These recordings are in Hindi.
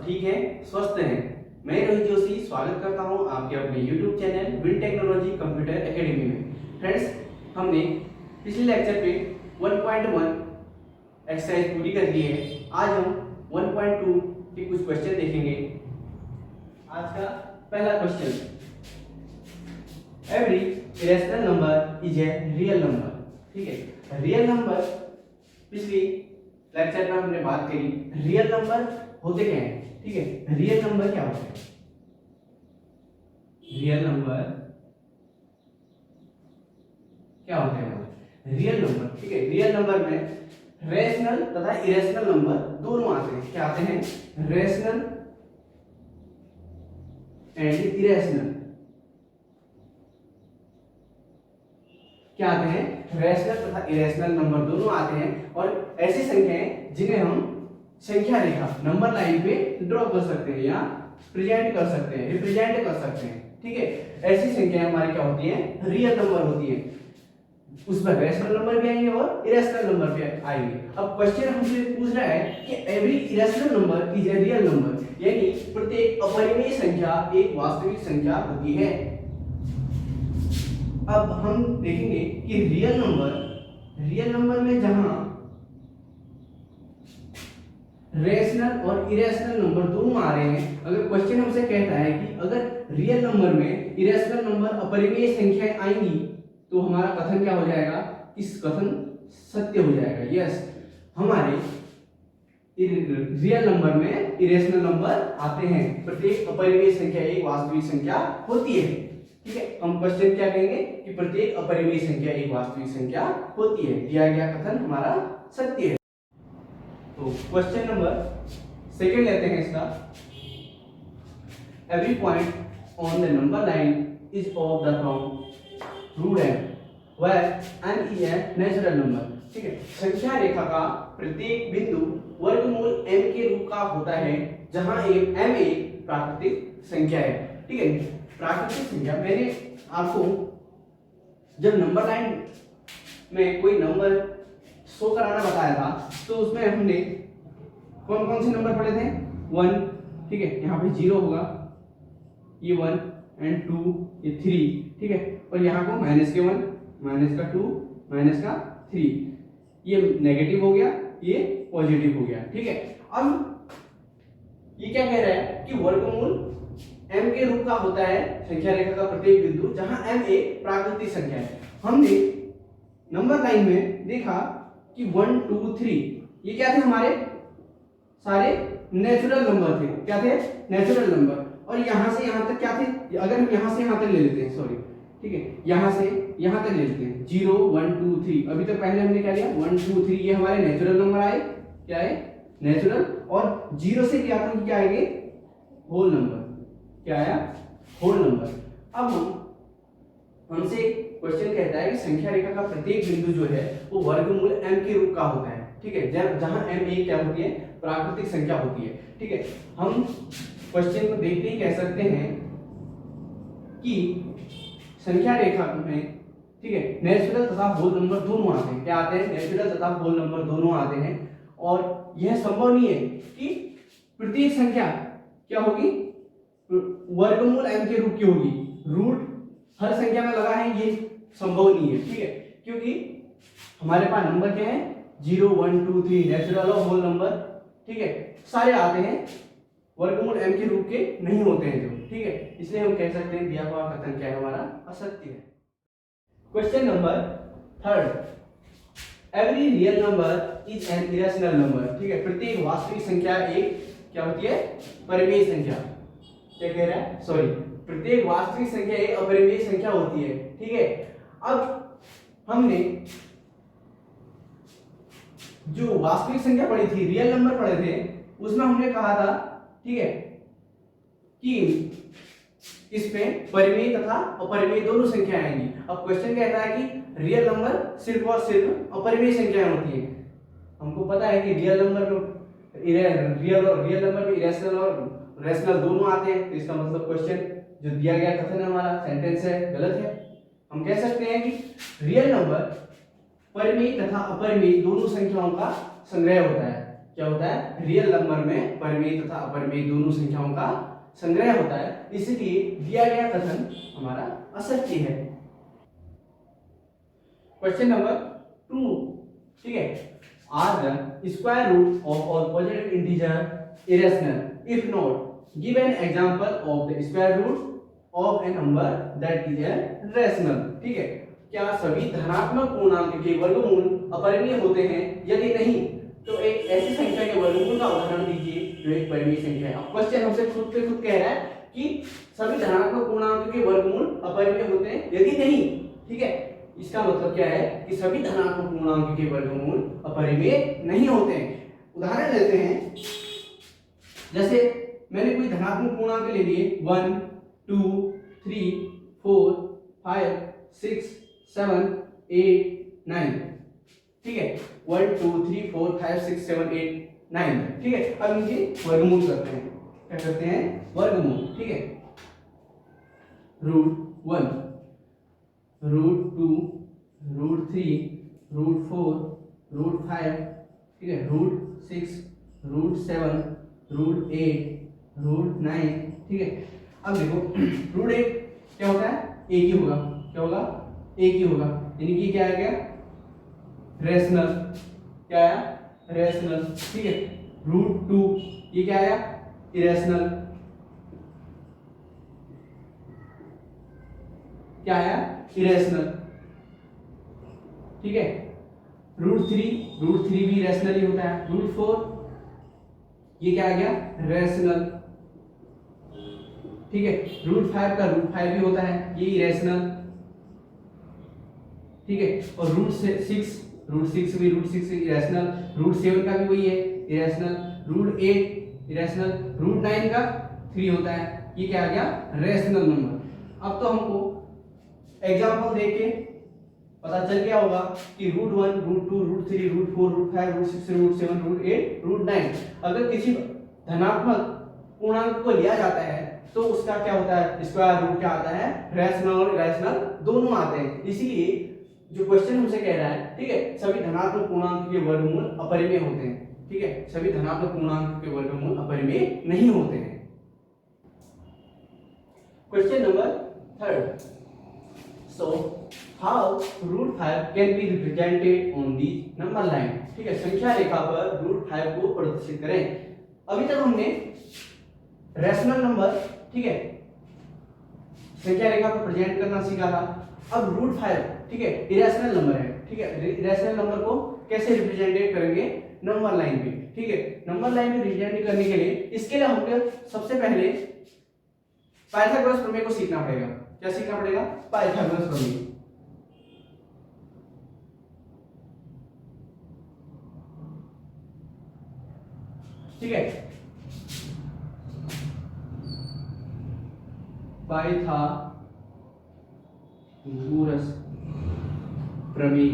सब ठीक है, स्वस्थ हैं। मैं रोहित जोशी स्वागत करता हूं आपके अपने YouTube channel win technology computer academy में। फ्रेंड्स, हमने पिछले लेक्चर पे 1.1 एक्सरसाइज पूरी कर ली है। आज हम 1.2 के कुछ क्वेश्चन देखेंगे। आज का पहला question, every irrational number is a real number. ठीक है, रियल नंबर पिछली लेक्चर में हमने बात करी, रियल नंबर होते क्या हैं। ठीक है, रियल नंबर क्या होते हैं? रियल नंबर क्या होते हैं? रियल नंबर, ठीक है, रियल नंबर में रेशनल तथा इरेशनल नंबर दोनों आते हैं। क्या आते हैं? Rational and irrational. क्या आते हैं? रेशनल तथा इरेशनल नंबर दोनों आते हैं। और ऐसी संख्याएं जिन्हें हम संख्या रेखा नंबर लाइन पे ड्रॉ कर सकते हैं या प्रेजेंट कर सकते हैं, रिप्रेजेंट कर सकते हैं। ठीक है, ऐसी संख्याएं हमारी क्या होती हैं? रियल नंबर होती हैं। उसमें रेशनल नंबर भी आएंगे और इरेशनल नंबर भी आएंगे। अब क्वेश्चन हमसे पूछ रहा है कि every irrational number is a real number, यानी प्रत्येक अपरिमेय संख्या एक वास्तविक संख्या होती है। अब हम देखेंगे कि रियल नंबर में जहां रेशनल और इरेशनल नंबर दोनों आ रहे हैं, अगर क्वेश्चन हमसे कहता है कि अगर रियल नंबर में इरेशनल नंबर अपरिमेय संख्याएं आएंगी तो हमारा कथन क्या हो जाएगा? इस कथन सत्य हो जाएगा। यस, हमारे रियल नंबर में इरेशनल नंबर आते हैं। प्रत्येक अपरिमेय संख्या एक वास्तविक संख्या होती है। ठीक है, हम क्वेश्चन क्या कहेंगे कि प्रत्येक अपरिमेय संख्या एक वास्तविक संख्या होती है। दिया गया कथन हमारा सत्य है। तो क्वेश्चन नंबर सेकंड लेते हैं इसका, every point on the number line is of the form root m where m is a natural number. ठीक है, संख्या रेखा का प्रत्येक बिंदु वर्गमूल m के रूप का होता है, जहां m एक प्राकृतिक संख्या है। ठीक है, प्राकृतिक संख्या मैंने आपको जब नंबर लाइन में कोई नंबर शो कराना बताया था तो उसमें हमने कौन कौन से नंबर पढ़े थे? 1, ठीक है, यहाँ पे 0 होगा, ये 1 एंड 2, ये 3, ठीक है, और यहाँ को माइनस के 1, माइनस का 2, माइनस का 3, ये नेगेटिव हो गया, ये पॉजिटिव हो गया। ठीक है, अब ये क्या कह रहा है कि वर्गमूल m के रूप का होता है संख्या रेखा का प्रत्येक बिंदु जहां m एक प्राकृतिक संख्या है। हमने नंबर लाइन में देखा कि 1, 2, 3 ये क्या थे? हमारे सारे नेचुरल नंबर थे। क्या थे? Natural number. और यहां से यहां तक क्या थे? अगर हम यहां से यहां तक ले लेते हैं, सॉरी, ठीक है, यहां से यहां तक ले लेते हैं, 0, 1, 2, 3। अभी तक पहले हमने क्या लिया? 1, 2, 3 ये हमारे नेचुरल नंबर आए। क्या है? नेचुरल। और 0 से लिया तो क्या आएंगे? Whole number. क्या आया? Whole number. अब हमसे क्वेश्चन कहता है कि संख्या रेखा का प्रत्येक बिंदु जो है वो वर्गमूल m के रूप का होता है। ठीक है, जहां m एक क्या होती है? प्राकृतिक संख्या होती है। ठीक है, हम क्वेश्चन को देखते ही कह सकते हैं कि संख्या रेखा में, ठीक है, नेचुरल तथा होल नंबर दोनों आते हैं। क्या आते हैं? नेचुरल तथा होल नंबर दोनों आते हैं। और यह संभव नहीं है कि प्रत्येक संख्या क्या होगी? वर्गमूल m के रूप की होगी। रूट हर संख्या में लगा है, ये संभव नहीं है। ठीक है, क्योंकि हमारे पास नंबर क्या है? 0, 1, 2, 3 नेचुरल और होल नंबर, ठीक है, सारे आते हैं, वर्गमूल m के रूप के नहीं होते हैं जो। ठीक है, इसलिए हम कह सकते हैं दिया हुआ कथन क्या है? हमारा असत्य है। Question number third, every real number is an irrational number. ठीक है, प्रत्येक वास्तविक संख्या एक क्या होती है? परिमेय संख्या। क्या कह रहा है? सॉरी, प्रत्येक वास्तविक संख्या एक अपरिमेय संख्या होती है। ठीक है, अब हमने जो वास्तविक संख्या पढ़ी थी, रियल नंबर पढ़े थे, उसमें हमने कहा था, ठीक है, कि इसमें परिमेय तथा अपरिमेय दोनों संख्याएं आएंगी। अब क्वेश्चन कहता है कि रियल नंबर सिर्फ और सिर्फ अपरिमेय संख्याएं होती है। हमको पता है कि रियल नंबर में रियल नंबर में इरेशनल और रेशनल दोनों आते हैं। तो इसका मतलब क्वेश्चन जो दिया गया कथन है हमारा, सेंटेंस है, गलत है। हम कह सकते हैं कि रियल नंबर परिमेय तथा अपरिमेय दोनों संख्याओं का संग्रह होता है। क्या होता है, रियल नंबर में परिमेय तथा अपरिमेय दोनों संख्याओं का संग्रह होता है, इसलिए दिया गया कथन हमारा असत्य है। क्वेश्चन नंबर 2, ठीक है, are the square root of all positive integer irrational if not give an example of the square root of a number that is a rational. ठीक है, क्या सभी धनात्मक पूर्णांक के वर्गमूल अपरिमेय होते हैं? यदि नहीं तो एक ऐसी संख्या के वर्गमूल का उदाहरण दीजिए जो एक परिमेय संख्या है। अब क्वेश्चन हमसे खुद पे खुद कह रहा है कि सभी धनात्मक पूर्णांक के वर्गमूल अपरिमेय होते हैं, यदि नहीं, ठीक है, इसका मतलब क्या है कि सभी धनात्मक पूर्णांक के वर्गमूल अपरिमेय नहीं होते हैं। उदाहरण लेते हैं, जैसे मैंने कोई धनात्मक पूर्णांक ले लिए 1 2 3 4 5 6 7 8 9, ठीक है, 1 2 3 4 5 6 7 8 9, ठीक है। अब इनके वर्गमूल करते हैं, क्या करते हैं, वर्गमूल, ठीक है। √1 √2 √3 √4 √5, ठीक है, √6 √7 √8 √9, ठीक है। अब देखो √8 क्या होता है, एक ही होगा, क्या होगा, एक ही होगा, यानी कि क्या आ गया, रेशनल, क्या आया, रेशनल, ठीक है। √2 ये क्या आया, इरेशनल, क्या आया, इरेशनल, ठीक है। √3 भी रेशनल ही होता है। √4 ये क्या आ गया, रेशनल, ठीक है। √5 का √5 भी होता है, ये इरेशनल, ठीक है। और √6 भी इरेशनल, √7 का भी वही है, इरेशनल, √8 इरेशनल, √9 का 3 होता है, ये क्या आ गया, रेशनल नंबर। अब तो हमको एग्जांपल देख के पता चल गया होगा कि √1 √2 √3 √4 √5 √6 √7 √8 √9 अगर किसी धनात्मक पूर्णांक को लिया जाता है तो उसका क्या होता है, स्क्वायर रूट क्या आता है, रेशनल और इरेशनल दोनों आते हैं। इसीलिए जो क्वेश्चन हमसे कह रहा है, ठीक है, सभी धनात्मक पूर्णांक के वर्गमूल अपरिमेय होते हैं, ठीक है, सभी धनात्मक पूर्णांक के वर्गमूल अपरिमेय नहीं होते हैं। Question number 3, so how √5 can be represented on the number line, ठीक है, संख्या रेखा पर √5 को प्रदर्शित करें। अभी तक हमने रेशनल नंबर, ठीक है, संख्या रेखा पर प्रेजेंट करना सीखा था। अब √5, ठीक है, इरेशनल नंबर है, ठीक है, इरेशनल नंबर को कैसे रिप्रेजेंट करेंगे, नंबर लाइन पे, ठीक है। नंबर लाइन पे रिप्रेजेंट करने के लिए इसके लिए हमको सबसे पहले पाइथागोरस प्रमेय को सीखना पड़ेगा। क्या सीखना पड़ेगा, पाइथागोरस प्रमेय, ठीक है। पाइथागोरस प्रमेय,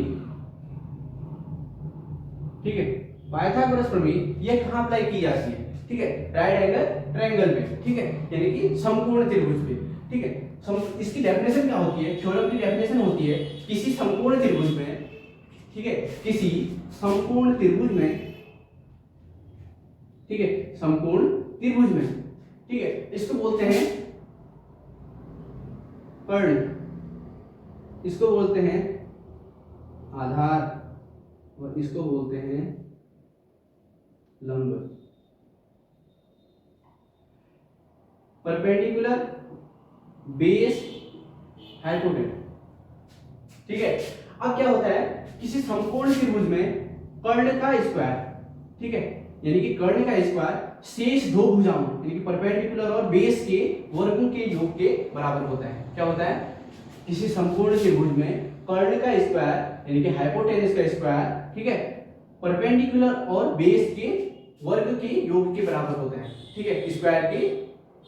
ठीक है। पाइथागोरस प्रमेय ये कहां अप्लाई की जाती है, ठीक है, राइट एंगल ट्रायंगल पे, ठीक है, यानी कि समकोण त्रिभुज पे, ठीक है। इसकी डेफिनेशन क्या होती है, थ्योरम की डेफिनेशन होती है किसी समकोण त्रिभुज में, ठीक है, किसी समकोण त्रिभुज में, ठीक है, समकोण त्रिभुज में, ठीक है, इसको बोलते हैं कर्ण, इसको बोलते हैं आधार और इसको बोलते हैं लंब। परपेंडिकुलर, बेस, हाइपोटेनस, ठीक है। अब क्या होता है, किसी समकोण त्रिभुज में कर्ण का स्क्वायर, ठीक है, यानी कि कर्ण का स्क्वायर शेष दो भुजाओं यानी कि परपेंडिकुलर और बेस के वर्गों के योग के बराबर होता है। क्या होता है, किसी समकोण त्रिभुज में कर्ण का स्क्वायर यानी कि हाइपोटेनस का स्क्वायर, ठीक है, परपेंडिकुलर और बेस के वर्ग के योग के बराबर होता है, ठीक है, स्क्वायर के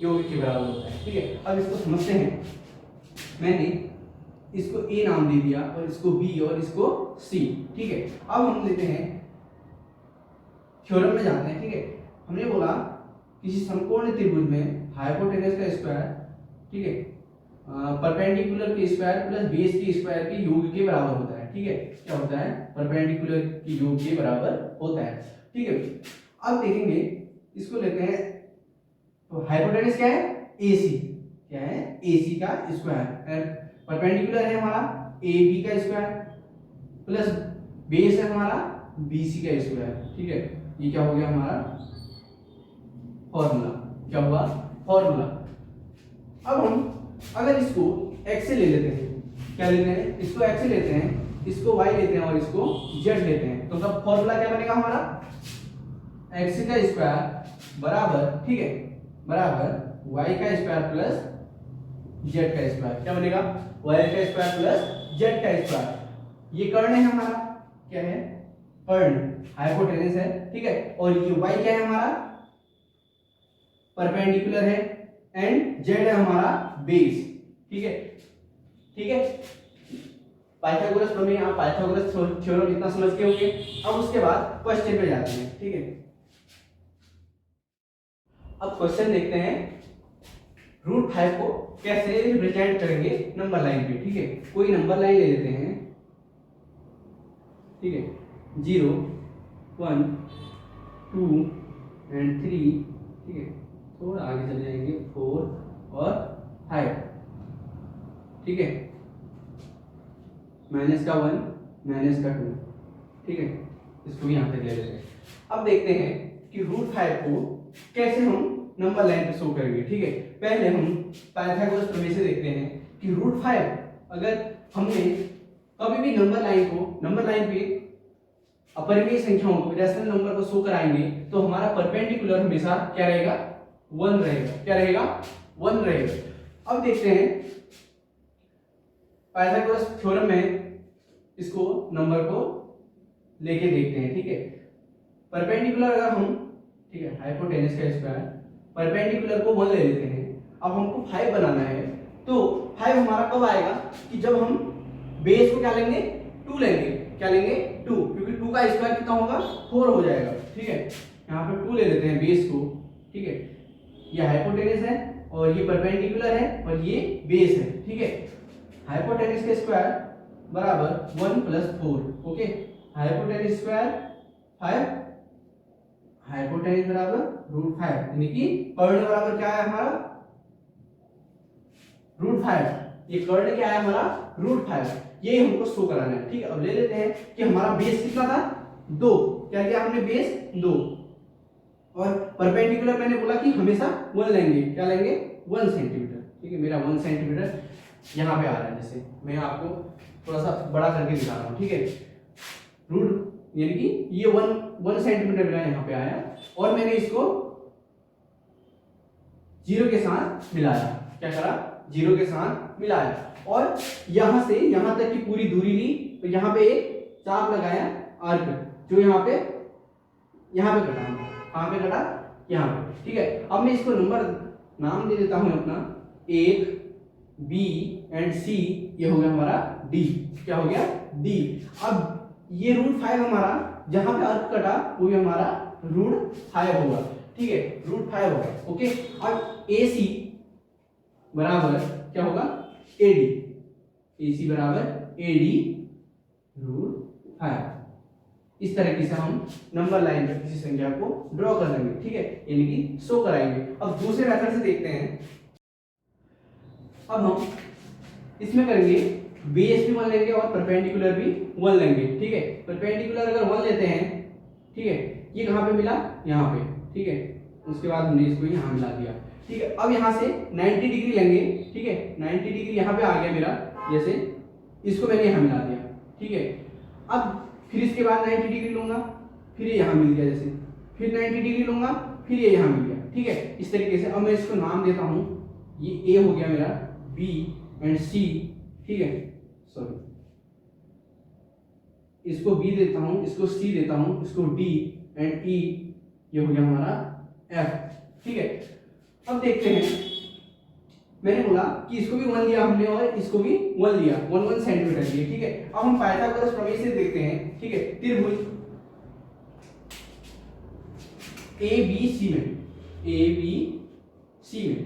योग के बराबर होता है, ठीक है। अब इसको समझते हैं। मैंने इसको ए नाम दे दिया और इसको बी और इसको सी, ठीक है। अब हम लेते हैं थ्योरम में जाते हैं, ठीक है। हमने बोला किसी समकोण त्रिभुज में हाइपोटेनस का स्क्वायर, ठीक है, परपेंडिकुलर के स्क्वायर प्लस बेस के स्क्वायर के योग के बराबर होता है, ठीक है। क्या होता है, परपेंडिकुलर के योग के बराबर होता है। ठीक है। अब देखेंगे इसको लेते हैं, तो हाइपोटेनस क्या है, AC, क्या है, AC का स्क्वायर, परपेंडिकुलर है हमारा AB का स्क्वायर प्लस बेस है हमारा BC का स्क्वायर। ठीक है, ये क्या हो गया हमारा फॉर्मूला, क्या हुआ फॉर्मूला। अब हम अगर इसको x से ले लेते हैं, क्या लेते हैं, इसको x से लेते हैं, इसको y लेते हैं और इसको z लेते हैं, तो तब फॉर्मूला क्या बनेगा हमारा, x का स्क्वायर बराबर, ठीक है, बराबर y का स्क्वायर प्लस z का स्क्वायर। क्या बनेगा, y का स्क्वायर प्लस z का स्क्वायर। ये कर्ण है हमारा, क्या है, कर्ण, हाइपोटेनस है, ठीक है, और ये y क्या है हमारा, परपेंडिकुलर है, एंड z है हमारा बेस। ठीक है, ठीक है, पाइथागोरस प्रमेय, आप पाइथागोरस थ्योरम इतना समझ के होंगे। अब उसके बाद क्वेश्चन पे जाते हैं। ठीक है, अब क्वेश्चन देखते हैं, √5 को कैसे रिप्रेजेंट करेंगे नंबर लाइन पे। ठीक है, कोई नंबर लाइन ले लेते हैं, ठीक है, 0 1 2 एंड 3, ठीक है, थोड़ा आगे चले जाएंगे 4 और 5, ठीक है, माइनस का 1 माइनस का 2, ठीक है, इसको यहाँ पे ले लेते हैं। अब देखते हैं कि √5 को कैसे हम नंबर लाइन पे शो करेंगे। ठीक है, पहले हम पाइथागोरस प्रमेय से देखते हैं कि √5 अगर हमने कभी भी नंबर लाइन पे अपरिमेय संख्याओं को, रेशनल नंबर को शो कराएंगे, तो हमारा परपेंडिकुलर हमेशा क्या रहेगा, 1 रहेगा। क्या रहेगा, 1 रहेगा। अब देखते हैं पाइथागोरस थ्योरम में इसको नंबर को लेके देखते हैं। ठीक है, परपेंडिकुलर अगर हम, ठीक है, हाइपोटेनस का स्क्वायर, परपेंडिकुलर को 1 ले लेते हैं। अब हमको 5 बनाना है, तो 5 हमारा कब आएगा कि जब हम बेस को क्या लेंगे, 2 लेंगे। क्या लेंगे, 2, क्योंकि 2 का स्क्वायर कितना होगा, 4 हो जाएगा। ठीक है, यहाँ पे 2 ले लेते हैं बेस को। ठीक है, ये हाइपोटेनस है और ये परपेंडिकुलर है और ये बेस है। ठीक है, हाइपोटेनस का स्क्वायर बराबर 1 plus 4। Okay, hypotenuse square 5, hypotenuse बराबर √5, यानी कि कर्ण बराबर क्या है हमारा, √5। ये कर्ण क्या है हमारा, √5। ये हमको शो कराना है। ठीक है, अब ले लेते हैं कि हमारा बेस कितना था, 2। क्या लिया हमने, बेस 2, और परपेंडिकुलर मैंने बोला कि हमेशा 1 लेंगे। क्या लेंगे, 1 सेंटीमीटर। ठीक है, मेरा 1 सेंटीमीटर यहाँ पे आ रहा है, जैसे मैं आपको थोड़ा सा बड़ा करके दिखा रहा हूँ। ठीक है, रूट यानी कि ये 1 सेंटीमीटर मेरा यहाँ पे आया, और मैंने इसको 0 के साथ मिलाया। क्या करा, 0 के साथ मिलाया, और यहां से यहां तक की पूरी दूरी ली, तो यहाँ पे एक चाप लगाया, आर्क, जो यहाँ पे कटा। कहाँ पे कटा, यहाँ पे। ठीक है, अब मैं इसको नंबर नाम दे देता हूं अपना, 1 B एंड C, ये हो गया हमारा D। क्या हो गया, D। अब ये √5 हमारा जहां पे अर्थ कटा वो भी हमारा √5 होगा। ठीक है, √5 होगा। ओके, अब AC बराबर क्या होगा, AD। AC बराबर AD √5। इस तरीके से हम नंबर लाइन पर किसी संख्या को ड्रॉ कर लेंगे। ठीक है, यानी कि शो कराएंगे। अब दूसरे मेथड से देखते हैं। अब हम इसमें करेंगे, बेस भी 1 लेंगे और परपेंडिकुलर भी 1 लेंगे। ठीक है, परपेंडिकुलर अगर 1 लेते हैं, ठीक है, ये कहां पे मिला, यहाँ पे। ठीक है, उसके बाद हमने इसको यहां मिला दिया। ठीक है, अब यहां से 90 डिग्री लेंगे। ठीक है, 90 डिग्री यहाँ पे आ गया मेरा, जैसे इसको मैंने यहां मिला दिया। ठीक है, अब फिर इसके बाद 90 डिग्री लूंगा, फिर ये यहां मिल गया, जैसे फिर 90 डिग्री लूंगा, फिर ये यहां मिल गया। ठीक है, इस तरीके से। अब मैं इसको नाम देता हूं, ये A हो गया मेरा, B एंड C। ठीक है, सॉरी, इसको B देता हूं, इसको C देता हूं, इसको D एंड E, ये हो गया हमारा F। ठीक है, अब देखते हैं, मैंने बोला कि इसको भी 1 लिया हमने और इसको भी 1 लिया, 1 सेंटीमीटर लिए। ठीक है, अब हम पाइथागोरस प्रमेय से देखते हैं। ठीक है, त्रिभुज ABC में, ABC में,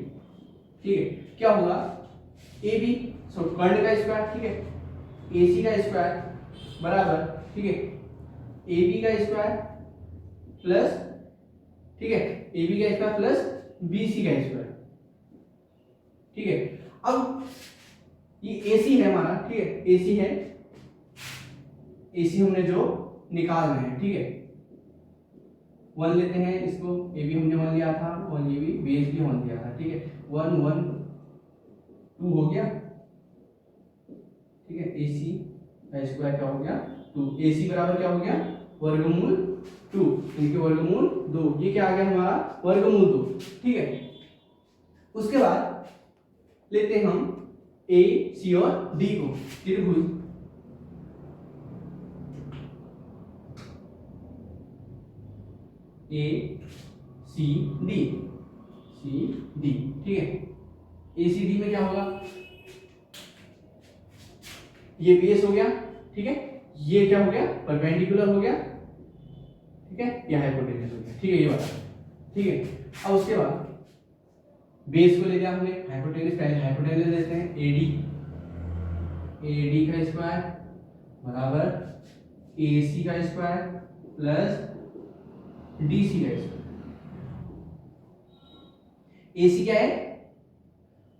ठीक है, क्या होगा, AB कर्ण का स्क्वायर, ठीक है, AC का स्क्वायर बराबर, ठीक है, AB का स्क्वायर प्लस, ठीक है, ए बी का स्क्वायर प्लस बी सी का स्क्वायर, ठीक है। अब ये ए सी है हमारा, ठीक है, ए सी है, ए सी हमने जो निकालना है, ठीक है, 1 लेते हैं इसको, ए बी हमने 1 लिया था और ये भी बेस भी 1 लिया था, ठीक है, 1 1 2 हो गया, ठीक है, ए सी का स्क्वायर क्या हो गया 2, ए सी बराबर क्या हो गया वर्गमूल 2, इनके वर्गमूल 2, ये क्या आ गया हमारा वर्गमूल 2, ठीक है। उसके बाद लेते हैं हम ए सी और डी को, त्रिभुज ए सी डी, ठीक है। ए सी डी में क्या होगा, ये बेस हो गया, ठीक है, ये क्या हो गया परपेंडिकुलर हो गया, ठीक है, ये हाइपोटेन्यूज हो गया, ठीक है, ये वाला, ठीक है। अब उसके बाद बेस को ले लिया हमने, हाइपोटेन्यूज, पहले हाइपोटेन्यूज लेते हैं, एडी का स्क्वायर बराबर एसी का स्क्वायर प्लस डीसी का स्क्वायर। एसी क्या है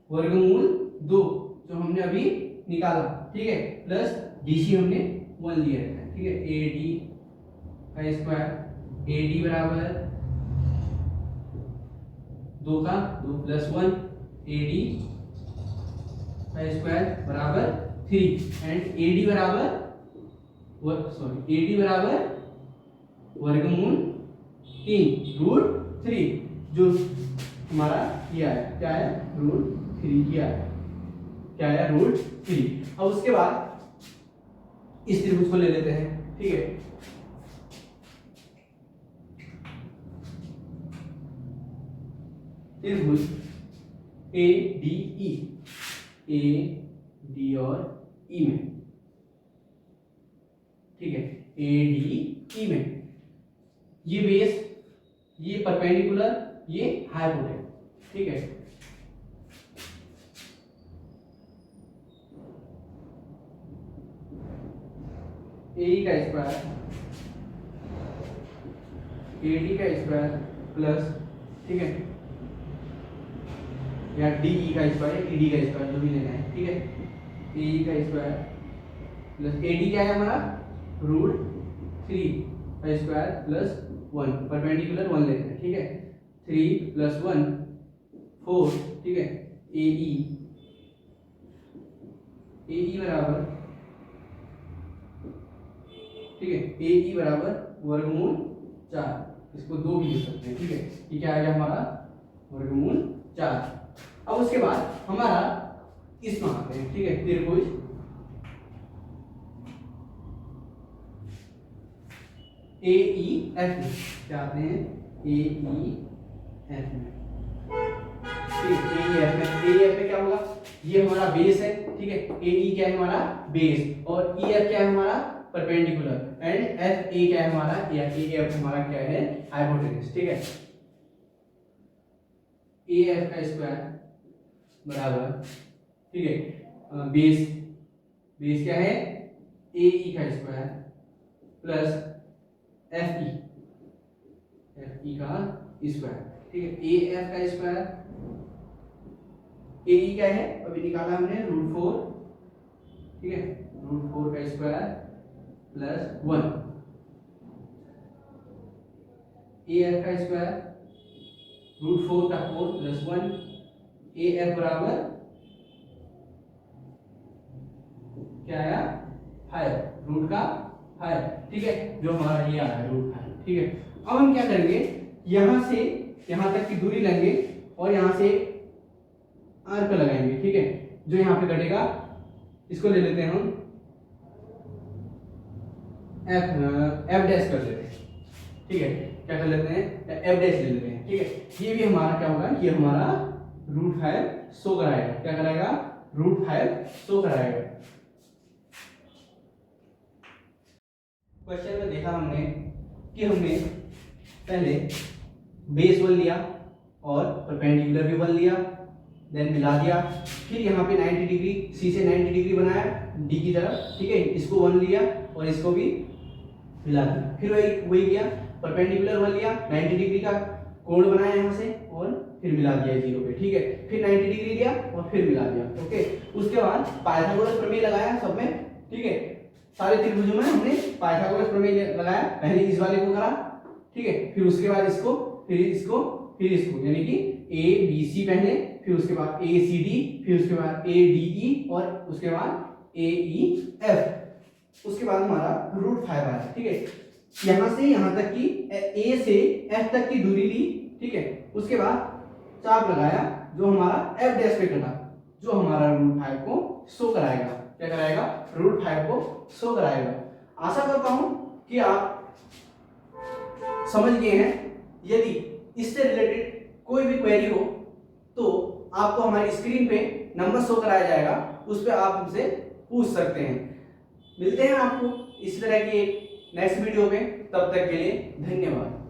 वर्गमूल 2 जो हमने अभी निकाला, ठीक है, प्लस डीसी हमने 1 लिया था, ठीक है, एडी का स्क्वायर, एडी बराबर 2 का 2 प्लस 1, एडी का स्क्वायर बराबर 3 एंड एडी बराबर एडी बराबर वर्गमूल 3 रूट 3, जो हमारा किया है, क्या है रूट 3 किया है, क्या है रूट 3। अब उसके बाद इस त्रिभुज को ले लेते हैं, ठीक है, त्रिभुज ए डी और ई में, ठीक है, ए डी ई में ये बेस, ये परपेंडिकुलर, ये हाइपोटेन्यूज, ठीक है। ए का स्क्वायर, ए डी का स्क्वायर प्लस, ठीक है, या डी ई का स्क्वायर, ई डी का स्क्वायर जो भी लेना है, ठीक है, ए ई का स्क्वायर प्लस ए डी क्या है हमारा रूट 3 का स्क्वायर प्लस 1, परपेंडिकुलर 1 लेते हैं, ठीक है, 3 प्लस 1 4, ठीक है, ए ई बराबर, ठीक है, ए ई बराबर वर्गमूल 4, इसको 2 भी लिख सकते हैं, ठीक है, ये क्या आ गया हमारा वर्गमूल 4। अब उसके बाद हमारा इसमें आते हैं, ठीक है, त्रिभुज ए ई एफ में, क्या आते हैं ए ई एफ में, ठीक है, ए ई एफ में क्या होगा, ये हमारा बेस है, ठीक है, ए ई क्या है हमारा बेस और ई एफ क्या है हमारा परपेंडिकुलर एंड एफ ए क्या है हमारा, या ए एफ हमारा क्या है हाइपोटेन्यूज, ठीक है। ए एफ का स्क्वायर बराबर, ठीक है, बेस क्या है ए ई का स्क्वायर प्लस एफ ई का स्क्वायर, ठीक है, ए एफ का स्क्वायर, ए ई क्या है अभी निकाला हमने रूट 4, ठीक है, रूट 4 का स्क्वायर प्लस 1, ए एफ का स्क्वायर रूट 4 का 4 प्लस 1, ए एफ बराबर क्या आया 5 रूट का 5, ठीक है, जो हमारा ये आ रहा है रूट 5, ठीक है। अब हम क्या करेंगे, यहां से यहां तक की दूरी लेंगे और यहां से आर्क लगाएंगे, ठीक है, जो यहां पे कटेगा इसको ले लेते हैं हम एफ डैश कर लेते हैं, ठीक है, क्या कर लेते हैं एफ डैश ले लेते हैं, ठीक है। ये भी हमारा क्या होगा, ये हमारा रूट 5 शो कराएगा, क्या कराएगा रूट 5 शो कराएगा। क्वेश्चन में देखा हमने कि हमने पहले बेस 1 लिया और परपेंडिकुलर भी 1 लिया, देन मिला दिया, फिर यहाँ पे 90 डिग्री सी से 90 डिग्री बनाया डी की तरफ, ठीक है, इसको 1 लिया और इसको भी मिला दिया, फिर वही किया, परपेंडिकुलर वन लिया, 90 डिग्री का कोण बनाया यहाँ से और फिर मिला दिया जीरो पे, ठीक है। फिर 90 डिग्री लिया और फिर मिला दिया, ओके। उसके बाद पाइथागोरस प्रमेय लगाया सब में, ठीक है। सारे त्रिभुजों में हमने पाइथागोरस प्रमेय लगाया, पहले इस वाले को करा, ठीक है, फिर उसके बाद इसको, फिर इसको, फिर इसको, यानी कि ए बी सी पहले, फिर उसके बाद ए सी डी, फिर उसके बाद ए डी ई और उसके बाद ए ई एफ। उसके बाद हमारा √5 आया, ठीक है। यहां से यहां तक की ए से एफ तक की दूरी ली, ठीक है। उसके बाद चाप लगाया जो हमारा एफ डैश पे कटा, जो हमारा √5 को शो कराएगा। क्या कराएगा? √5 को शो कराएगा। आशा करता हूं कि आप समझ गए हैं। यदि इससे रिलेटेड कोई भी क्वेरी हो तो आपको हमारी स्क्रीन पे नंबर शो कराया जाएगा, उस पर आप हमसे पूछ सकते हैं। मिलते हैं आपको इस तरह की एक नेक्स्ट वीडियो में, तब तक के लिए धन्यवाद।